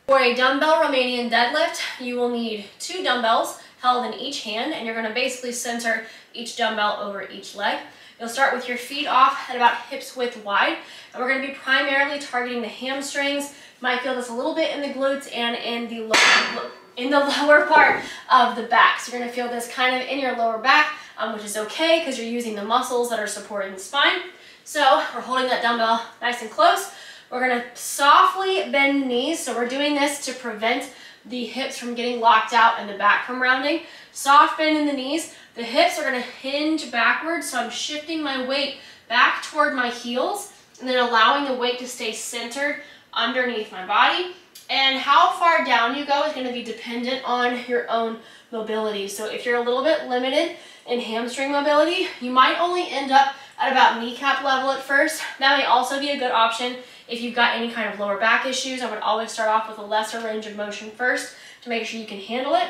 For a dumbbell Romanian deadlift, you will need 2 dumbbells held in each hand, and you're going to basically center each dumbbell over each leg. You'll start with your feet off at about hips width wide, and we're going to be primarily targeting the hamstrings. You might feel this a little bit in the glutes and in the lower part of the back. So you're going to feel this kind of in your lower back, which is okay because you're using the muscles that are supporting the spine. So we're holding that dumbbell nice and close. We're going to softly bend the knees. So we're doing this to prevent the hips from getting locked out and the back from rounding. Soft bend in the knees. The hips are going to hinge backwards, so I'm shifting my weight back toward my heels and then allowing the weight to stay centered underneath my body. And how far down you go is going to be dependent on your own mobility. So if you're a little bit limited in hamstring mobility, you might only end up at about kneecap level at first. That may also be a good option if you've got any kind of lower back issues. I would always start off with a lesser range of motion first to make sure you can handle it,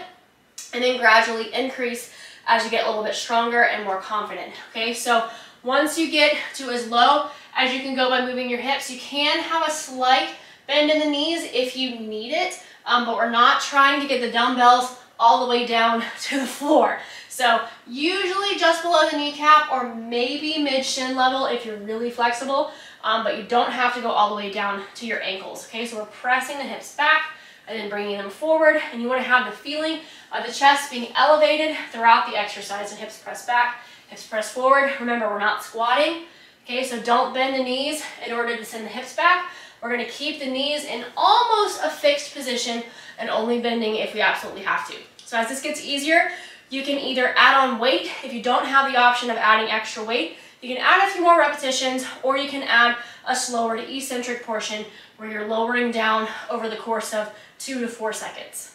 and then gradually increase as you get a little bit stronger and more confident. Okay, so once you get to as low as you can go by moving your hips, you can have a slight bend in the knees if you need it, but we're not trying to get the dumbbells all the way down to the floor. So usually just below the kneecap or maybe mid-shin level if you're really flexible, but you don't have to go all the way down to your ankles. Okay, so we're pressing the hips back and then bringing them forward, and you want to have the feeling of the chest being elevated throughout the exercise. And hips press back, hips press forward. Remember, we're not squatting. Okay, so don't bend the knees in order to send the hips back. We're going to keep the knees in almost a fixed position and only bending if we absolutely have to. So as this gets easier, you can either add on weight. If you don't have the option of adding extra weight, you can add a few more repetitions, or you can add a slower to eccentric portion where you're lowering down over the course of 2 to 4 seconds.